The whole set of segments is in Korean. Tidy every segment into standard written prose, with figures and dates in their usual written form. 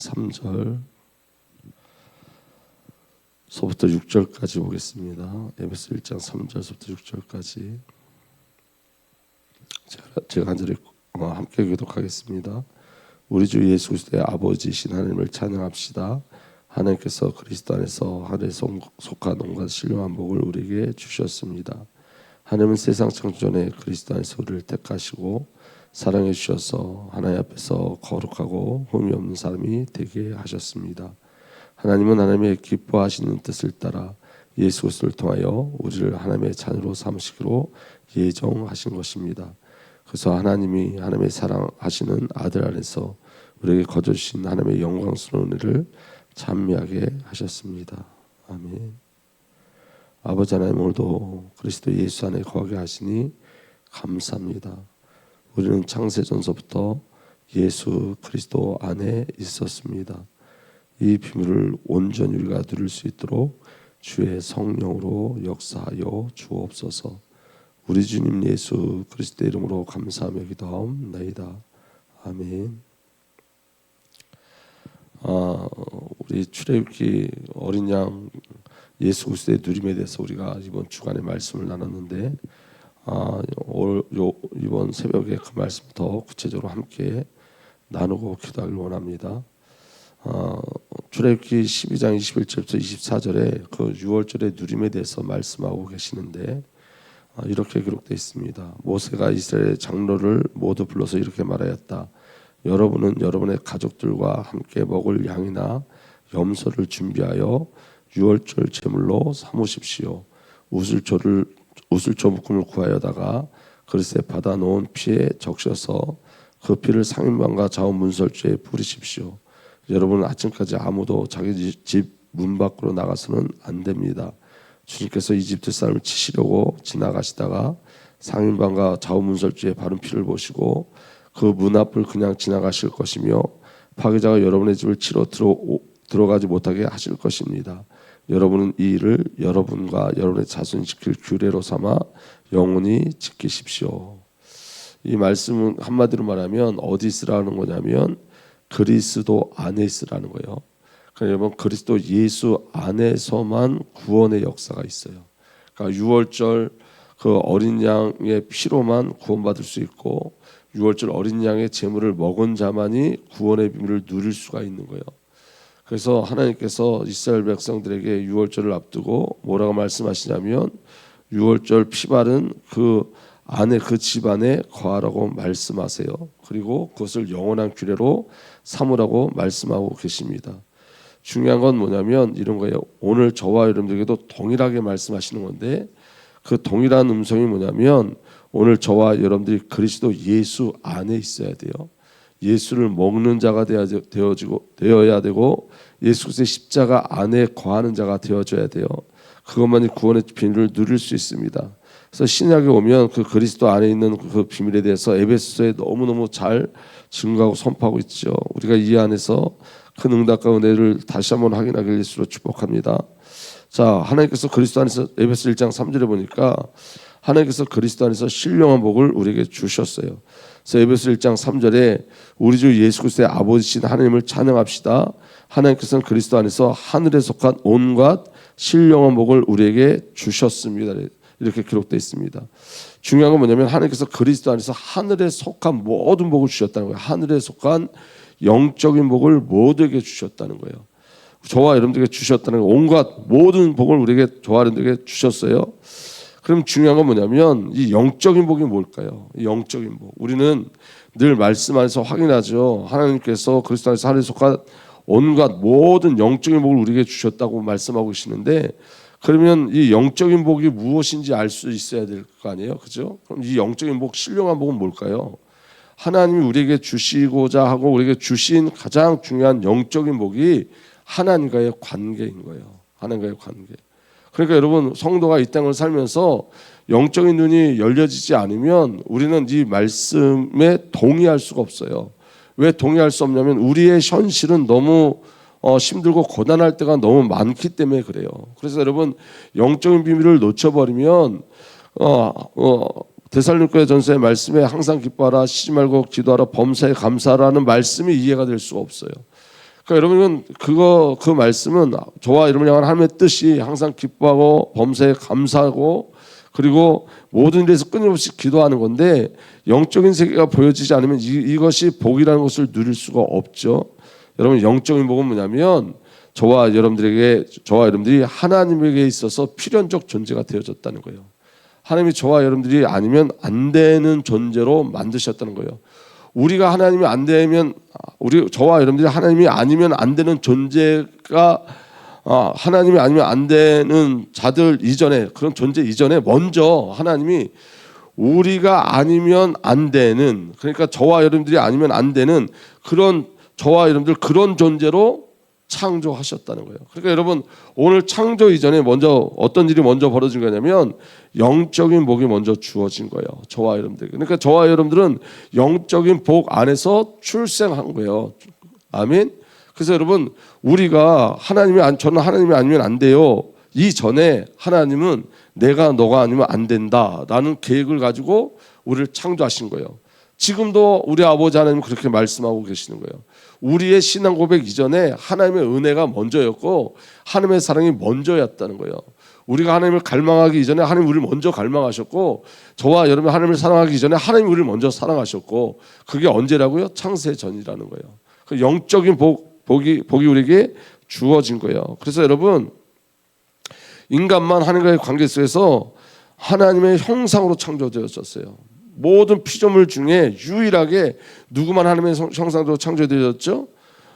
3절서부터 6절까지 보겠습니다. 에베소 1장 3절서부터 6절까지 제가 간절히 함께 기도하겠습니다. 우리 주 예수 그리스도의 아버지이신 하나님을 찬양합시다. 하나님께서 그리스도 안에서 하늘에 속한 온갖 신령한 복을 우리에게 주셨습니다. 하나님은 세상 창조 전에 그리스도 안에서 우리를 택하시고 사랑해 주셔서 하나님 앞에서 거룩하고 흠이 없는 사람이 되게 하셨습니다. 하나님은 하나님의 기뻐하시는 뜻을 따라 예수 그리스도를 통하여 우리를 하나님의 자녀로 삼으시기로 예정하신 것입니다. 그래서 하나님이 하나님의 사랑하시는 아들 안에서 우리에게 거저주신 하나님의 영광스러운 은혜를 찬미하게 하셨습니다. 아멘. 아버지 하나님, 오늘도 그리스도 예수 안에 거하게 하시니 감사합니다. 우리는 창세전서부터 예수 그리스도 안에 있었습니다. 이 비밀을 온전히 우리가 누릴 수 있도록 주의 성령으로 역사하여 주옵소서. 우리 주님 예수 그리스도의 이름으로 감사하며 기도하옵나이다. 아멘. 우리 출애굽기 어린 양 예수 그리스도의 누림에 대해서 우리가 이번 주간에 말씀을 나눴는데 이번 새벽에 그 말씀 더 구체적으로 함께 나누고 기도하길 원합니다. 출애굽기 12장 21절부터 24절에 그 6월절의 누림에 대해서 말씀하고 계시는데 이렇게 기록되어 있습니다. 모세가 이스라엘 장로를 모두 불러서 이렇게 말하였다. 여러분은 여러분의 가족들과 함께 먹을 양이나 염소를 준비하여 6월절 제물로 삼으십시오. 우슬초 묶음을 구하여다가 그릇에 받아 놓은 피에 적셔서 그 피를 상인방과 좌우 문설주에 뿌리십시오. 여러분은 아침까지 아무도 자기 집 문 밖으로 나가서는 안 됩니다. 주님께서 이집트 사람을 치시려고 지나가시다가 상인방과 좌우 문설주에 바른 피를 보시고 그 문 앞을 그냥 지나가실 것이며 파괴자가 여러분의 집을 치러 들어가지 못하게 하실 것입니다. 여러분은 이 일을 여러분과 여러분의 자손이 지킬 규례로 삼아 영원히 지키십시오. 이 말씀은 한마디로 말하면 어디 있으라는 거냐면 그리스도 안에 있으라는 거예요. 그러니까 여러분, 그리스도 예수 안에서만 구원의 역사가 있어요. 그러니까 6월절 그 어린 양의 피로만 구원받을 수 있고 6월절 어린 양의 제물을 먹은 자만이 구원의 비밀을 누릴 수가 있는 거예요. 그래서 하나님께서 이스라엘 백성들에게 6월절을 앞두고 뭐라고 말씀하시냐면 6월절 피바른 그 안에 그 집안에 거하라고 말씀하세요. 그리고 그것을 영원한 규례로 삼으라고 말씀하고 계십니다. 중요한 건 뭐냐면 이런 거예요. 오늘 저와 여러분들에게도 동일하게 말씀하시는 건데 그 동일한 음성이 뭐냐면 오늘 저와 여러분들이 그리스도 예수 안에 있어야 돼요. 예수를 먹는 자가 되어야 되고 예수 그리스도의 십자가 안에 거하는 자가 되어져야 돼요. 그것만이 구원의 비밀을 누릴 수 있습니다. 그래서 신약에 오면 그 그리스도 안에 있는 그 비밀에 대해서 에베소서에 너무너무 잘 증거하고 선포하고 있죠. 우리가 이 안에서 큰 응답과 은혜를 다시 한번 확인하길 예수로 축복합니다. 자, 하나님께서 그리스도 안에서 에베소 1장 3절에 보니까 하나님께서 그리스도 안에서 신령한 복을 우리에게 주셨어요. 그래서 에베소 1장 3절에 우리 주 예수 그리스도의 아버지신 하나님을 찬양합시다. 하나님께서는 그리스도 안에서 하늘에 속한 온갖 신령한 복을 우리에게 주셨습니다. 이렇게 기록되어 있습니다. 중요한 건 뭐냐면 하나님께서 그리스도 안에서 하늘에 속한 모든 복을 주셨다는 거예요. 하늘에 속한 영적인 복을 모두에게 주셨다는 거예요. 저와 여러분들에게 주셨다는 거예요. 온갖 모든 복을 우리에게 저와 여러분들에게 주셨어요. 그럼 중요한 건 뭐냐면 이 영적인 복이 뭘까요? 이 영적인 복. 우리는 늘 말씀 안에서 확인하죠. 하나님께서 그리스도 안에서 하늘에 속한 온갖 모든 영적인 복을 우리에게 주셨다고 말씀하고 계시는데 그러면 이 영적인 복이 무엇인지 알 수 있어야 될 거 아니에요, 그죠? 그럼 이 영적인 복, 신령한 복은 뭘까요? 하나님이 우리에게 주시고자 하고 우리에게 주신 가장 중요한 영적인 복이 하나님과의 관계인 거예요. 하나님과의 관계. 그러니까 여러분, 성도가 이 땅을 살면서 영적인 눈이 열려지지 않으면 우리는 이 말씀에 동의할 수가 없어요. 왜 동의할 수 없냐면 우리의 현실은 너무 힘들고 고단할 때가 너무 많기 때문에 그래요. 그래서 여러분, 영적인 비밀을 놓쳐버리면 데살로니가 전서의 말씀에 항상 기뻐하라, 쉬지 말고 기도하라, 범사에 감사하라는 말씀이 이해가 될 수가 없어요. 그러니까 여러분은 그 말씀은 저와 여러분을 향한 하나님의 뜻이 항상 기뻐하고 범사에 감사하고 그리고 모든 일에서 끊임없이 기도하는 건데, 영적인 세계가 보여지지 않으면 이것이 복이라는 것을 누릴 수가 없죠. 여러분, 영적인 복은 뭐냐면 저와 여러분들이 하나님에게 있어서 필연적 존재가 되어졌다는 거예요. 하나님이 저와 여러분들이 아니면 안 되는 존재로 만드셨다는 거예요. 우리가 하나님이 안 되면, 저와 여러분들이 하나님이 아니면 안 되는 존재가, 하나님이 아니면 안 되는 자들 이전에, 그런 존재 이전에 먼저 하나님이 우리가 아니면 안 되는, 그러니까 저와 여러분들이 아니면 안 되는 그런 저와 여러분들 그런 존재로 창조하셨다는 거예요. 그러니까 여러분, 오늘 창조 이전에 먼저 어떤 일이 먼저 벌어진 거냐면 영적인 복이 먼저 주어진 거예요. 저와 여러분들. 그러니까 저와 여러분들은 영적인 복 안에서 출생한 거예요. 아멘. 그래서 여러분, 우리가 저는 하나님이 아니면 안 돼요. 이전에 하나님은 내가 너가 아니면 안 된다라는 계획을 가지고 우리를 창조하신 거예요. 지금도 우리 아버지 하나님은 그렇게 말씀하고 계시는 거예요. 우리의 신앙 고백 이전에 하나님의 은혜가 먼저였고 하나님의 사랑이 먼저였다는 거예요. 우리가 하나님을 갈망하기 이전에 하나님 우리를 먼저 갈망하셨고, 저와 여러분 하나님을 사랑하기 이전에 하나님 우리를 먼저 사랑하셨고, 그게 언제라고요? 창세 전이라는 거예요. 그 영적인 복이 우리에게 주어진 거예요. 그래서 여러분, 인간만 하나님과의 관계 속에서 하나님의 형상으로 창조되어졌어요. 모든 피조물 중에 유일하게 누구만 하나님의 형상대로 창조되어졌죠?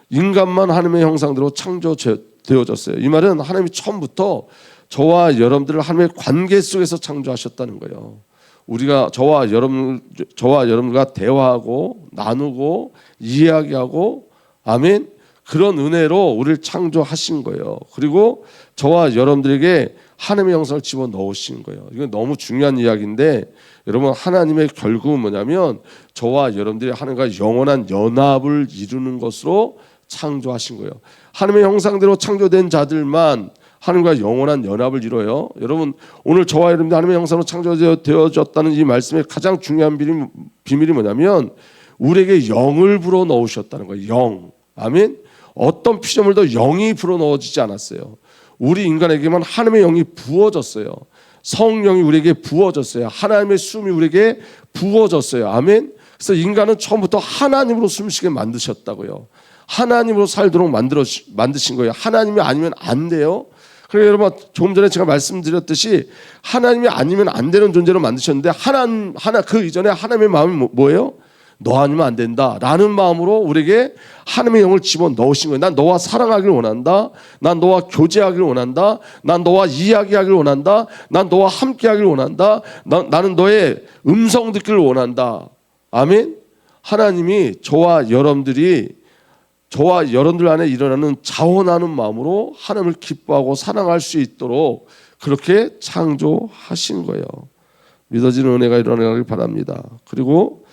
인간만 하나님의 형상대로 창조되어졌어요. 이 말은 하나님이 처음부터 저와 여러분들을 하나님의 관계 속에서 창조하셨다는 거예요. 우리가 저와 여러분과 대화하고 나누고 이야기하고, 아멘, 그런 은혜로 우리를 창조하신 거예요. 그리고 저와 여러분들에게 하나님의 형상을 집어넣으신 거예요. 이건 너무 중요한 이야기인데, 여러분, 하나님의 결국은 뭐냐면 저와 여러분들이 하나님과 영원한 연합을 이루는 것으로 창조하신 거예요. 하나님의 형상대로 창조된 자들만 하나님과 영원한 연합을 이뤄요. 여러분, 오늘 저와 여러분들 하나님의 형상으로 창조되어졌다는 이 말씀의 가장 중요한 비밀이 뭐냐면 우리에게 영을 불어넣으셨다는 거예요. 영. 아멘. 어떤 피조물도 영이 불어넣어지지 않았어요. 우리 인간에게만 하나님의 영이 부어졌어요. 성령이 우리에게 부어졌어요. 하나님의 숨이 우리에게 부어졌어요. 아멘. 그래서 인간은 처음부터 하나님으로 숨쉬게 만드셨다고요. 하나님으로 살도록 만드신 거예요. 하나님이 아니면 안 돼요. 그래서 여러분, 조금 전에 제가 말씀드렸듯이 하나님이 아니면 안 되는 존재로 만드셨는데 그 이전에 하나님의 마음이 뭐예요? 너 아니면 안 된다 라는 마음으로 우리에게 하나님의 영을 집어넣으신 거예요. 난 너와 사랑하기를 원한다. 난 너와 교제하기를 원한다. 난 너와 이야기하기를 원한다. 난 너와 함께하기를 원한다. 나는 너의 음성 듣기를 원한다. 아멘. 하나님이 저와 여러분들 안에 일어나는 자원하는 마음으로 하나님을 기뻐하고 사랑할 수 있도록 그렇게 창조하신 거예요. 믿어지는 은혜가 일어나길 바랍니다. 그리고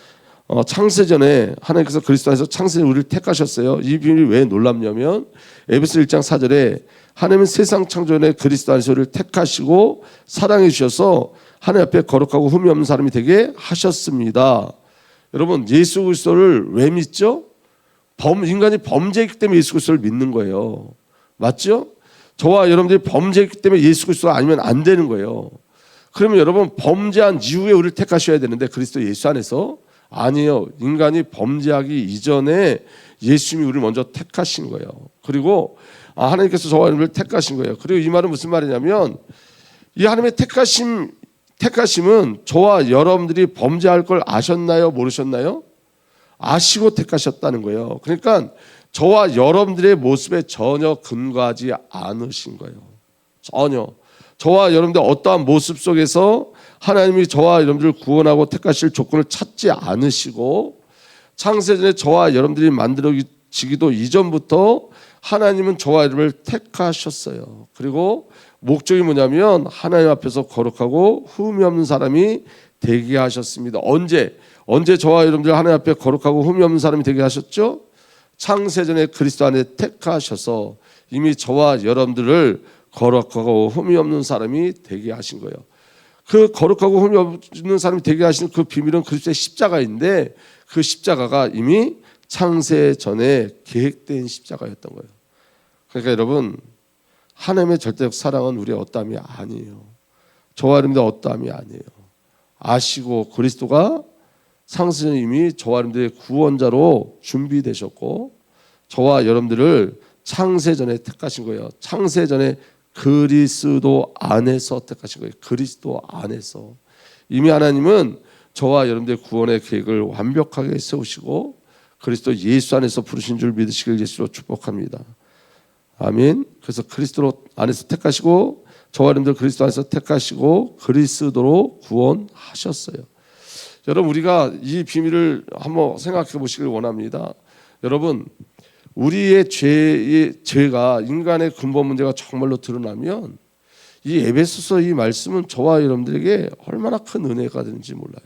창세전에 하나님께서 그리스도 안에서 창세전에 우리를 택하셨어요. 이 비밀이 왜 놀랍냐면 에베소 1장 4절에 하나님은 세상 창조전에 그리스도 안에서 우리를 택하시고 사랑해 주셔서 하나님 앞에 거룩하고 흠이 없는 사람이 되게 하셨습니다. 여러분, 예수 그리스도를 왜 믿죠? 인간이 범죄했기 때문에 예수 그리스도를 믿는 거예요. 맞죠? 저와 여러분들이 범죄했기 때문에 예수 그리스도가 아니면 안 되는 거예요. 그러면 여러분, 범죄한 이후에 우리를 택하셔야 되는데 그리스도 예수 안에서 아니에요. 인간이 범죄하기 이전에 예수님이 우리를 먼저 택하신 거예요. 그리고 하나님께서 저와 여러분을 택하신 거예요. 그리고 이 말은 무슨 말이냐면 이 하나님의 택하심은 저와 여러분들이 범죄할 걸 아셨나요? 모르셨나요? 아시고 택하셨다는 거예요. 그러니까 저와 여러분들의 모습에 전혀 근거하지 않으신 거예요. 전혀. 저와 여러분들 어떠한 모습 속에서 하나님이 저와 여러분들을 구원하고 택하실 조건을 찾지 않으시고, 창세전에 저와 여러분들이 만들어지기도 이전부터 하나님은 저와 여러분을 택하셨어요. 그리고 목적이 뭐냐면 하나님 앞에서 거룩하고 흠이 없는 사람이 되게 하셨습니다. 언제 저와 여러분들 하나님 앞에 거룩하고 흠이 없는 사람이 되게 하셨죠? 창세전에 그리스도 안에 택하셔서 이미 저와 여러분들을 거룩하고 흠이 없는 사람이 되게 하신 거예요. 그 거룩하고 흠이 없는 사람이 되게 하시는 그 비밀은 그리스도의 십자가인데, 그 십자가가 이미 창세 전에 계획된 십자가였던 거예요. 그러니까 여러분, 하나님의 절대적 사랑은 우리의 어떠함이 아니에요. 저와 여러분들의 어떠함이 아니에요. 아시고 그리스도가 창세 전에 이미 저와 여러분들의 구원자로 준비되셨고 저와 여러분들을 창세 전에 택하신 거예요. 창세 전에 그리스도 안에서 택하신 거예요. 그리스도 안에서. 이미 하나님은 저와 여러분들의 구원의 계획을 완벽하게 세우시고 그리스도 예수 안에서 부르신 줄 믿으시길 예수로 축복합니다. 아멘. 그래서 그리스도 안에서 택하시고 저와 여러분들 그리스도 안에서 택하시고 그리스도로 구원하셨어요. 여러분, 우리가 이 비밀을 한번 생각해 보시길 원합니다. 여러분, 우리의 죄가 인간의 근본 문제가 정말로 드러나면 이 에베소서 이 말씀은 저와 여러분들에게 얼마나 큰 은혜가 되는지 몰라요.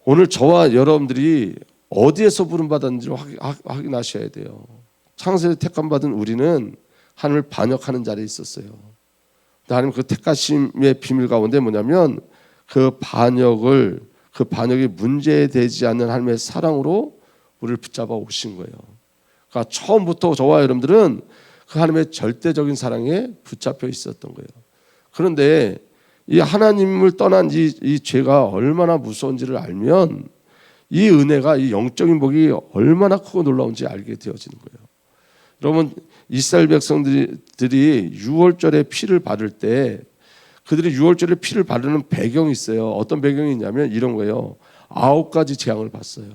오늘 저와 여러분들이 어디에서 부름받았는지 확인하셔야 돼요. 창세에 택함받은 우리는 하나님을 반역하는 자리에 있었어요. 하나님 그 택하심의 비밀 가운데 뭐냐면 그 반역이 문제되지 않는 하나님의 사랑으로 우리를 붙잡아 오신 거예요. 그러니까 처음부터 저와 여러분들은 그 하나님의 절대적인 사랑에 붙잡혀 있었던 거예요. 그런데 이 하나님을 떠난 이 죄가 얼마나 무서운지를 알면 이 은혜가, 이 영적인 복이 얼마나 크고 놀라운지 알게 되어지는 거예요. 여러분, 이스라엘 백성들이 유월절에 피를 바를 때 그들이 유월절에 피를 바르는 배경이 있어요. 어떤 배경이 있냐면 이런 거예요. 9가지 재앙을 봤어요.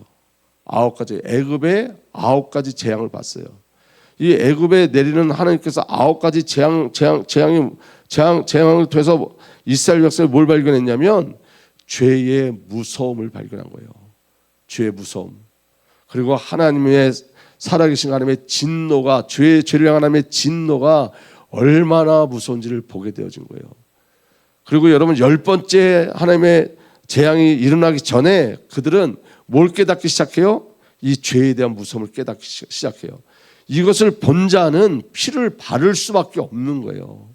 9가지, 애굽의 9가지 재앙을 봤어요. 이 애굽에 내리는 하나님께서 9가지 재앙을 통해서 이스라엘 백성이 뭘 발견했냐면 죄의 무서움을 발견한 거예요. 죄의 무서움. 그리고 하나님의 살아계신 하나님의 진노가, 죄를 향한 하나님의 진노가 얼마나 무서운지를 보게 되어진 거예요. 그리고 여러분, 10번째 하나님의 재앙이 일어나기 전에 그들은 뭘 깨닫기 시작해요? 이 죄에 대한 무서움을 깨닫기 시작해요. 이것을 본 자는 피를 바를 수밖에 없는 거예요.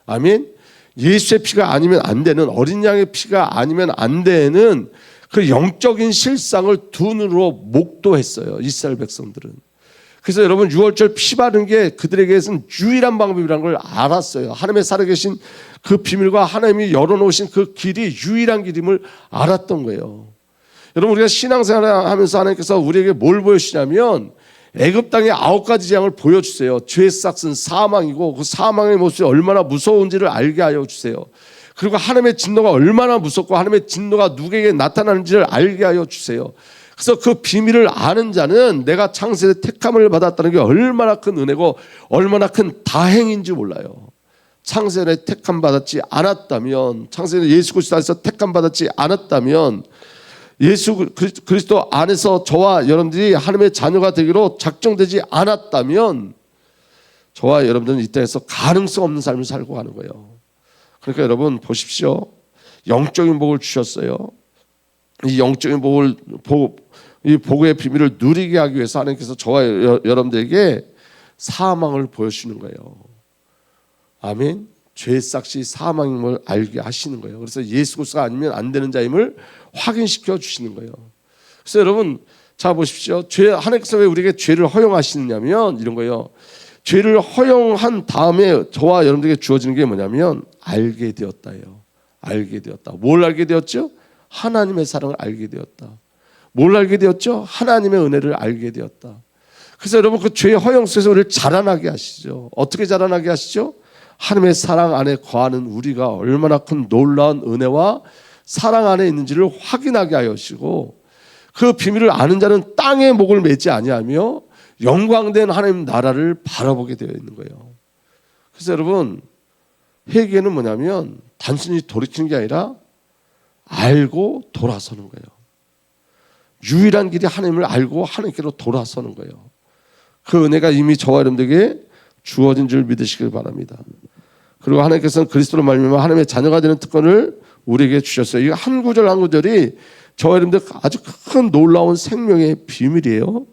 아멘. 예수의 피가 아니면 안 되는, 어린 양의 피가 아니면 안 되는 그 영적인 실상을 두 눈으로 목도했어요, 이스라엘 백성들은. 그래서 여러분, 유월절 피 바른 게 그들에게는 유일한 방법이라는 걸 알았어요. 하나님의 살아계신 그 비밀과 하나님이 열어놓으신 그 길이 유일한 길임을 알았던 거예요. 여러분, 우리가 신앙생활을 하면서 하나님께서 우리에게 뭘 보여주시냐면 애굽 땅의 9가지 재앙을 보여주세요. 죄의 싹은 사망이고 그 사망의 모습이 얼마나 무서운지를 알게 하여 주세요. 그리고 하나님의 진노가 얼마나 무섭고 하나님의 진노가 누구에게 나타나는지를 알게 하여 주세요. 그래서 그 비밀을 아는 자는 내가 창세에 택함을 받았다는 게 얼마나 큰 은혜고 얼마나 큰 다행인지 몰라요. 창세에 택함 받았지 않았다면, 창세에 예수 그리스도 안에서 택함 받았지 않았다면, 예수 그리스도 안에서 저와 여러분들이 하나님의 자녀가 되기로 작정되지 않았다면 저와 여러분들은 이 땅에서 가능성 없는 삶을 살고 가는 거예요. 그러니까 여러분 보십시오. 영적인 복을 주셨어요. 이 영적인 이 복의 비밀을 누리게 하기 위해서 하나님께서 저와 여러분들에게 사망을 보여주시는 거예요. 아멘. 죄의 싹이 사망임을 알게 하시는 거예요. 그래서 예수 그리스도가 아니면 안 되는 자임을 확인시켜 주시는 거예요. 그래서 여러분, 자 보십시오. 하나님께서 왜 우리에게 죄를 허용하시느냐면 이런 거예요. 죄를 허용한 다음에 저와 여러분들에게 주어지는 게 뭐냐면 알게 되었다예요. 알게 되었다. 뭘 알게 되었죠? 하나님의 사랑을 알게 되었다. 뭘 알게 되었죠? 하나님의 은혜를 알게 되었다. 그래서 여러분, 그 죄의 허용 속에서 우리를 자라나게 하시죠. 어떻게 자라나게 하시죠? 하나님의 사랑 안에 거하는 우리가 얼마나 큰 놀라운 은혜와 사랑 안에 있는지를 확인하게 하시고, 그 비밀을 아는 자는 땅에 목을 매지 아니하며 영광된 하나님 나라를 바라보게 되어 있는 거예요. 그래서 여러분, 회개는 뭐냐면 단순히 돌이키는 게 아니라 알고 돌아서는 거예요. 유일한 길이 하나님을 알고 하나님께로 돌아서는 거예요. 그 은혜가 이미 저와 여러분들에게 주어진 줄 믿으시길 바랍니다. 그리고 하나님께서는 그리스도로 말미암아 하나님의 자녀가 되는 특권을 우리에게 주셨어요. 이 한 구절 한 구절이 저와 여러분들 아주 큰 놀라운 생명의 비밀이에요.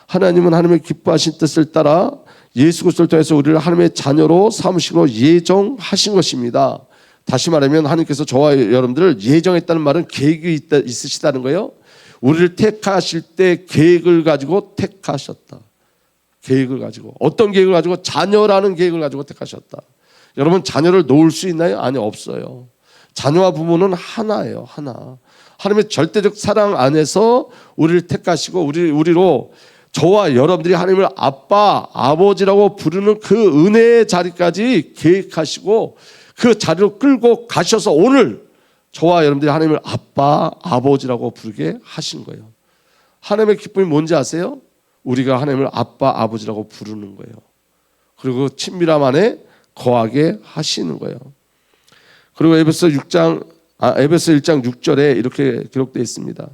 하나님은 하나님의 기뻐하신 뜻을 따라 예수 그리스도를 통해서 우리를 하나님의 자녀로 삼으시고 예정하신 것입니다. 다시 말하면 하나님께서 저와 여러분들을 예정했다는 말은 계획이 있으시다는 거예요. 우리를 택하실 때 계획을 가지고 택하셨다. 계획을 가지고, 어떤 계획을 가지고? 자녀라는 계획을 가지고 택하셨다. 여러분, 자녀를 놓을 수 있나요? 아니, 없어요. 자녀와 부모는 하나예요. 하나. 하나님의 절대적 사랑 안에서 우리를 택하시고 우리로 저와 여러분들이 하나님을 아빠, 아버지라고 부르는 그 은혜의 자리까지 계획하시고 그 자리로 끌고 가셔서 오늘 저와 여러분들이 하나님을 아빠, 아버지라고 부르게 하신 거예요. 하나님의 기쁨이 뭔지 아세요? 우리가 하나님을 아빠, 아버지라고 부르는 거예요. 그리고 친밀함 안에 거하게 하시는 거예요. 그리고 에베소 1장 6절에 이렇게 기록되어 있습니다.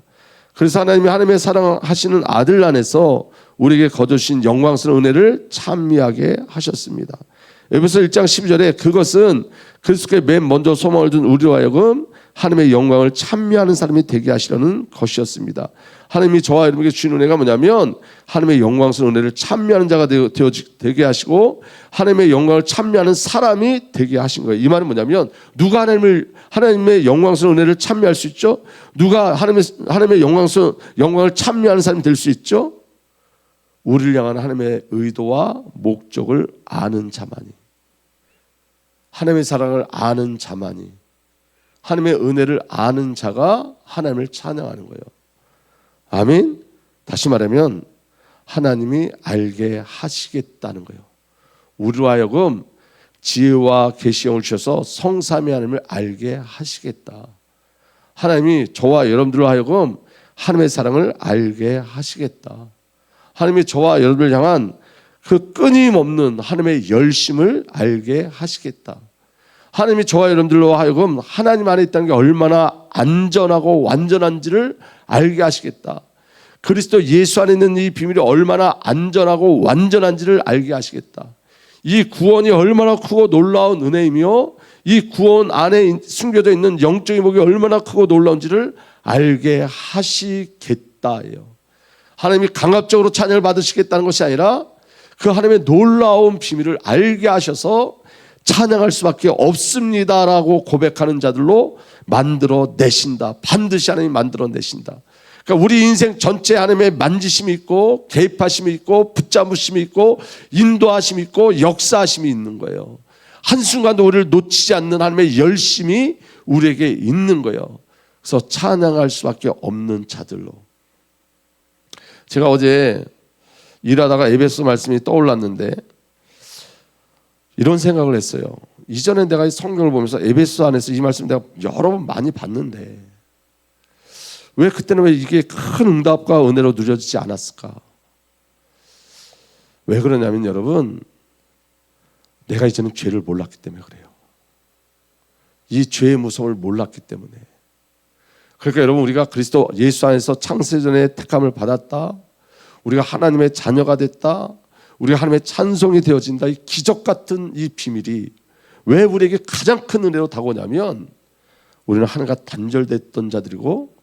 그래서 하나님이 하나님의 사랑하시는 아들 안에서 우리에게 거두신 영광스러운 은혜를 찬미하게 하셨습니다. 에베소 1장 12절에 그것은 그리스도께 맨 먼저 소망을 둔 우리로 하여금 하나님의 영광을 찬미하는 사람이 되게 하시려는 것이었습니다. 하나님이 저와 여러분에게 주신 은혜가 뭐냐면 하나님의 영광스러운 은혜를 찬미하는 자가 되게 하시고 하나님의 영광을 찬미하는 사람이 되게 하신 거예요. 이 말은 뭐냐면 누가 하나님의 영광스러운 은혜를 찬미할 수 있죠? 누가 하나님의 영광을 찬미하는 사람이 될 수 있죠? 우리를 향한 하나님의 의도와 목적을 아는 자만이, 하나님의 사랑을 아는 자만이, 하나님의 은혜를 아는 자가 하나님을 찬양하는 거예요. 아멘. 다시 말하면 하나님이 알게 하시겠다는 거예요. 우리로 하여금 지혜와 계시형을 주셔서 성삼위 하나님을 알게 하시겠다. 하나님이 저와 여러분들로 하여금 하나님의 사랑을 알게 하시겠다. 하나님이 저와 여러분을 향한 그 끊임없는 하나님의 열심을 알게 하시겠다. 하나님이 저와 여러분들로 하여금 하나님 안에 있다는 게 얼마나 안전하고 완전한지를 알게 하시겠다. 그리스도 예수 안에 있는 이 비밀이 얼마나 안전하고 완전한지를 알게 하시겠다. 이 구원이 얼마나 크고 놀라운 은혜이며 이 구원 안에 숨겨져 있는 영적인 복이 얼마나 크고 놀라운지를 알게 하시겠다예요. 하나님이 강압적으로 찬양을 받으시겠다는 것이 아니라 그 하나님의 놀라운 비밀을 알게 하셔서 찬양할 수밖에 없습니다라고 고백하는 자들로 만들어 내신다. 반드시 하나님 만들어 내신다. 그러니까 우리 인생 전체에 하나님의 만지심이 있고 개입하심이 있고 붙잡으심이 있고 인도하심이 있고 역사하심이 있는 거예요. 한순간도 우리를 놓치지 않는 하나님의 열심이 우리에게 있는 거예요. 그래서 찬양할 수밖에 없는 자들로. 제가 어제 일하다가 에베소 말씀이 떠올랐는데 이런 생각을 했어요. 이전에 내가 이 성경을 보면서 에베소 안에서 이 말씀 내가 여러 번 많이 봤는데 왜 그때는 왜 이게 큰 응답과 은혜로 누려지지 않았을까? 왜 그러냐면 여러분, 내가 이제는 죄를 몰랐기 때문에 그래요. 이 죄의 무서움을 몰랐기 때문에. 그러니까 여러분, 우리가 그리스도 예수 안에서 창세전에 택함을 받았다, 우리가 하나님의 자녀가 됐다, 우리가 하나님의 찬송이 되어진다, 이 기적 같은 이 비밀이 왜 우리에게 가장 큰 은혜로 다가오냐면 우리는 하나님과 단절됐던 자들이고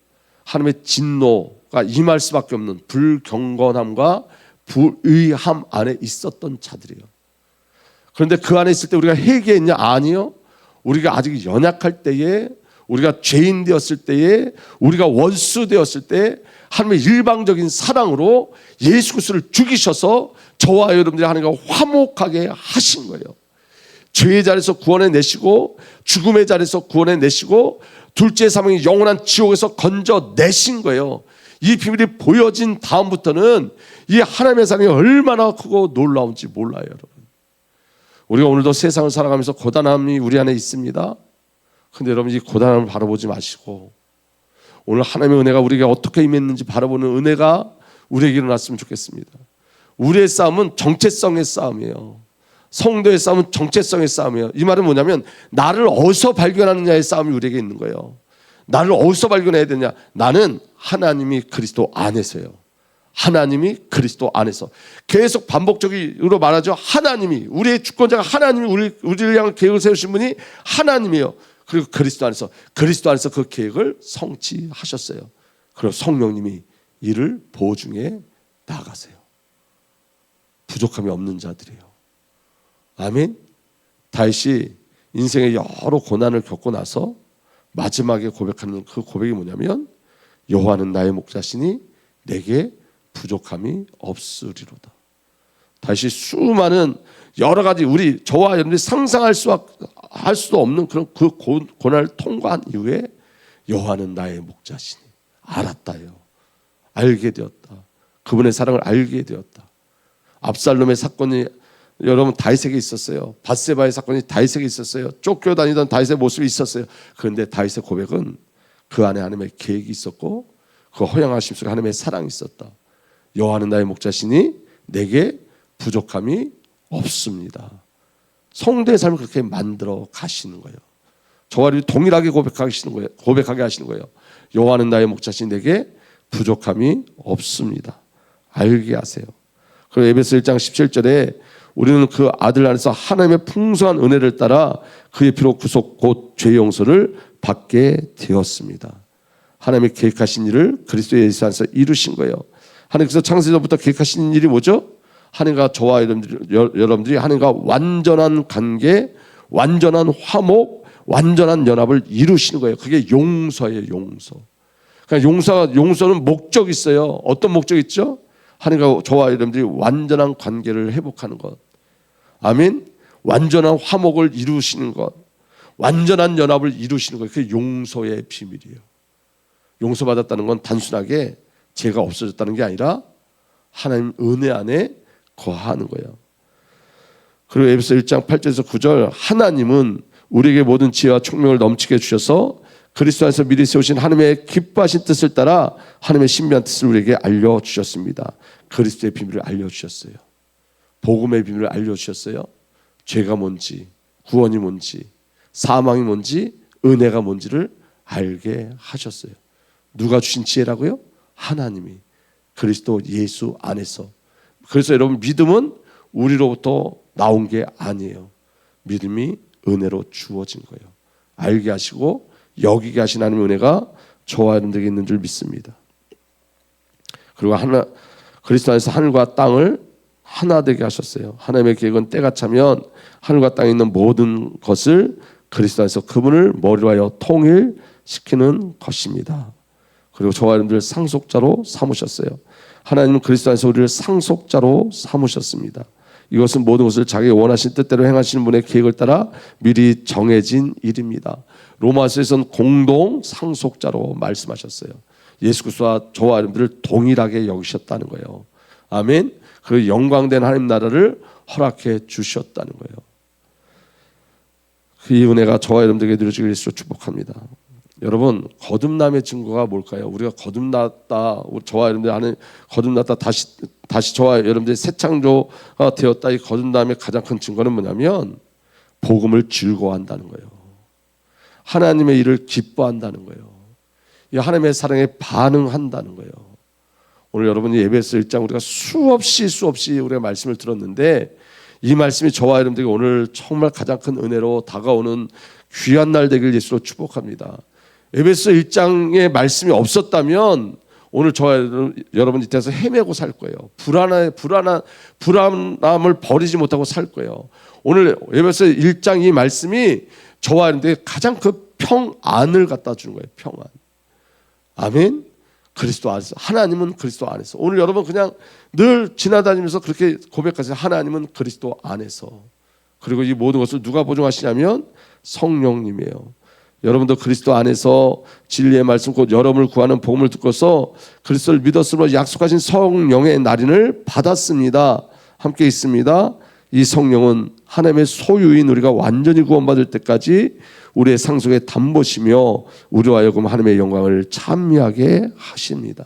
하나님의 진노가 임할 수밖에 없는 불경건함과 불의함 안에 있었던 자들이에요. 그런데 그 안에 있을 때 우리가 회개했냐? 아니요. 우리가 아직 연약할 때에, 우리가 죄인 되었을 때에, 우리가 원수 되었을 때 하나님의 일방적인 사랑으로 예수 그리스도를 죽이셔서 저와 여러분들이 하나님과 화목하게 하신 거예요. 죄의 자리에서 구원해 내시고 죽음의 자리에서 구원해 내시고 둘째 사망의 영원한 지옥에서 건져 내신 거예요. 이 비밀이 보여진 다음부터는 이 하나님의 사랑이 얼마나 크고 놀라운지 몰라요, 여러분. 우리가 오늘도 세상을 살아가면서 고단함이 우리 안에 있습니다. 그런데 여러분, 이 고단함을 바라보지 마시고 오늘 하나님의 은혜가 우리에게 어떻게 임했는지 바라보는 은혜가 우리에게 일어났으면 좋겠습니다. 우리의 싸움은 정체성의 싸움이에요. 성도의 싸움은 정체성의 싸움이에요. 이 말은 뭐냐면 나를 어디서 발견하느냐의 싸움이 우리에게 있는 거예요. 나를 어디서 발견해야 되냐? 나는 하나님이 그리스도 안에서요. 하나님이 그리스도 안에서. 계속 반복적으로 말하죠. 하나님이, 우리의 주권자가 하나님이 우리를 향한 계획을 세우신 분이 하나님이에요. 그리고 그리스도 안에서 그 계획을 성취하셨어요. 그리고 성령님이 이를 보증해 나가세요. 부족함이 없는 자들이에요. 아멘. 다윗이 인생의 여러 고난을 겪고 나서 마지막에 고백하는 그 고백이 뭐냐면 여호와는 나의 목자시니 내게 부족함이 없으리로다. 다시 수많은 여러 가지 저와 여러분들이 상상할 할 수도 없는 그런 그 고난을 통과한 이후에 여호와는 나의 목자시니 알았다요. 알게 되었다. 그분의 사랑을 알게 되었다. 압살롬의 사건이 여러분 다윗에게 있었어요. 밧세바의 사건이 다윗에게 있었어요. 쫓겨다니던 다윗의 모습이 있었어요. 그런데 다윗의 고백은 그 안에 하나님의 계획이 있었고 그 허영하심 속에 하나님의 사랑이 있었다. 여호와는 나의 목자시니 내게 부족함이 없습니다. 성도의 삶을 그렇게 만들어 가시는 거예요. 저와 동일하게 고백하게 하시는 거예요. 여호와는 나의 목자시니 내게 부족함이 없습니다. 알게 하세요. 그리고 에베소 1장 17절에 우리는 그 아들 안에서 하나님의 풍성한 은혜를 따라 그의 피로 구속 곧 죄 용서를 받게 되었습니다. 하나님의 계획하신 일을 그리스도 예수 안에서 이루신 거예요. 하나님께서 창세전부터 계획하신 일이 뭐죠? 하나님과 저와 여러분들이 하나님과 완전한 관계, 완전한 화목, 완전한 연합을 이루시는 거예요. 그게 용서예요. 용서. 그러니까 용서는 목적이 있어요. 어떤 목적이 있죠? 하나님과 저와 여러분들이 완전한 관계를 회복하는 것. 아멘. 완전한 화목을 이루시는 것. 완전한 연합을 이루시는 것. 그게 용서의 비밀이에요. 용서받았다는 건 단순하게 죄가 없어졌다는 게 아니라 하나님 은혜 안에 거하는 거예요. 그리고 에베소 1장 8절에서 9절 하나님은 우리에게 모든 지혜와 총명을 넘치게 주셔서 그리스도 안에서 미리 세우신 하나님의 기뻐하신 뜻을 따라 하나님의 신비한 뜻을 우리에게 알려주셨습니다. 그리스도의 비밀을 알려주셨어요. 복음의 비밀을 알려주셨어요. 죄가 뭔지, 구원이 뭔지, 사망이 뭔지, 은혜가 뭔지를 알게 하셨어요. 누가 주신 지혜라고요? 하나님이 그리스도 예수 안에서. 그래서 여러분 믿음은 우리로부터 나온 게 아니에요. 믿음이 은혜로 주어진 거예요. 알게 하시고 여기게 하신 하나님의 은혜가 저와 여러분들에게 있는 줄 믿습니다. 그리고 그리스도 안에서 하늘과 땅을 하나 되게 하셨어요. 하나님의 계획은 때가 차면 하늘과 땅에 있는 모든 것을 그리스도 안에서 그분을 머리로 하여 통일시키는 것입니다. 그리고 저와 여러분들 상속자로 삼으셨어요. 하나님은 그리스도 안에서 우리를 상속자로 삼으셨습니다. 이것은 모든 것을 자기 원하신 뜻대로 행하시는 분의 계획을 따라 미리 정해진 일입니다. 로마서에서는 공동 상속자로 말씀하셨어요. 예수 그리스도와 저와 여러분들을 동일하게 여기셨다는 거예요. 아멘. 그리고 영광된 하나님 나라를 허락해 주셨다는 거예요. 이 은혜가 저와 여러분들에게 누려지길 예수로 축복합니다. 여러분 거듭남의 증거가 뭘까요? 우리가 거듭났다, 저와 여러분들 하는 거듭났다, 다시 저와 여러분들이 새 창조가 되었다. 이 거듭남의 가장 큰 증거는 뭐냐면 복음을 즐거워한다는 거예요. 하나님의 일을 기뻐한다는 거예요. 이 하나님의 사랑에 반응한다는 거예요. 오늘 여러분이 에베소 1장 우리가 수없이 우리가 말씀을 들었는데 이 말씀이 저와 여러분들에게 오늘 정말 가장 큰 은혜로 다가오는 귀한 날 되길 예수로 축복합니다. 에베소 1장의 말씀이 없었다면 오늘 저와 여러분 이때서 헤매고 살 거예요. 불안함을 버리지 못하고 살 거예요. 오늘 에베소 1장 이 말씀이 저와 여러분들에게 가장 큰 평안을 갖다 주는 거예요. 평안. 아멘. 그리스도 안에서, 하나님은 그리스도 안에서. 오늘 여러분 그냥 늘 지나다니면서 그렇게 고백하세요. 하나님은 그리스도 안에서. 그리고 이 모든 것을 누가 보증하시냐면 성령님이에요. 여러분도 그리스도 안에서 진리의 말씀 곧 여러분을 구하는 복음을 듣고서 그리스도를 믿었으므로 약속하신 성령의 날인을 받았습니다. 함께 있습니다. 이 성령은 하나님의 소유인 우리가 완전히 구원받을 때까지 우리의 상속에 담보시며 우리와 하여금 하나님의 영광을 찬미하게 하십니다.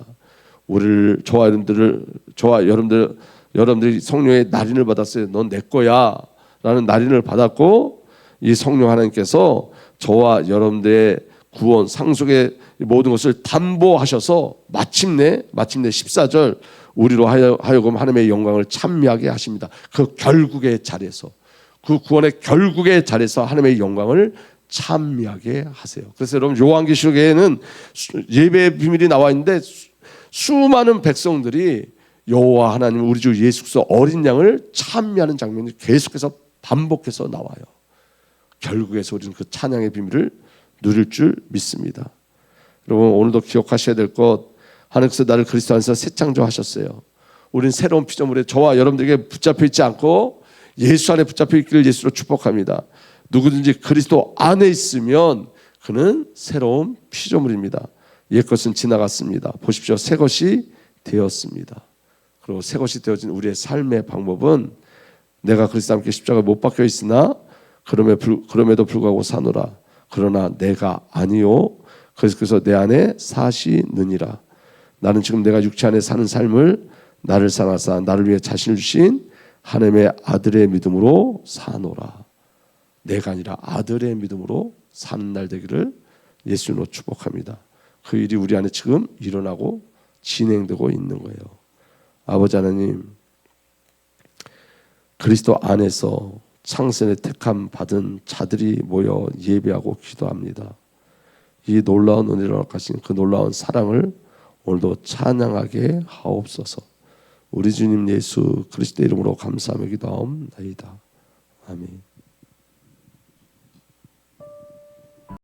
저와 여러분들이 성령의 날인을 받았어요. 넌 내 거야 라는 날인을 받았고 이 성령 하나님께서 저와 여러분들의 구원 상속의 모든 것을 담보하셔서 마침내 14절 우리로 하여금 하나님의 영광을 찬미하게 하십니다. 그 결국의 자리에서, 그 구원의 결국의 자리에서 하나님의 영광을 찬미하게 하세요. 그래서 여러분 요한계시록에는 예배의 비밀이 나와 있는데 수많은 백성들이 여호와 하나님 우리 주 예수 그리스도 어린 양을 찬미하는 장면이 계속해서 반복해서 나와요. 결국에서 우리는 그 찬양의 비밀을 누릴 줄 믿습니다. 여러분 오늘도 기억하셔야 될 것, 하나님께서 나를 그리스도 안에서 새 창조하셨어요. 우리는 새로운 피조물에 저와 여러분들에게 붙잡혀 있지 않고 예수 안에 붙잡혀 있기를 예수로 축복합니다. 누구든지 그리스도 안에 있으면 그는 새로운 피조물입니다. 옛 것은 지나갔습니다. 보십시오. 새 것이 되었습니다. 그리고 새 것이 되어진 우리의 삶의 방법은 내가 그리스도와 함께 십자가에 못 박혀 있으나 그럼에도 불구하고 사노라. 그러나 내가 아니요 그래서 내 안에 사시느니라. 나는 지금 내가 육체 안에 사는 삶을 나를 사랑하사 나를 위해 자신을 주신 하나님의 아들의 믿음으로 사노라. 내가 아니라 아들의 믿음으로 사는 날 되기를 예수님으로 축복합니다. 그 일이 우리 안에 지금 일어나고 진행되고 있는 거예요. 아버지 하나님, 그리스도 안에서 창세에 택함 받은 자들이 모여 예배하고 기도합니다. 이 놀라운 은혜를 허락하신 그 놀라운 사랑을 오늘도 찬양하게 하옵소서. 우리 주님 예수 그리스도의 이름으로 감사하며 기도하옵나이다. 아멘.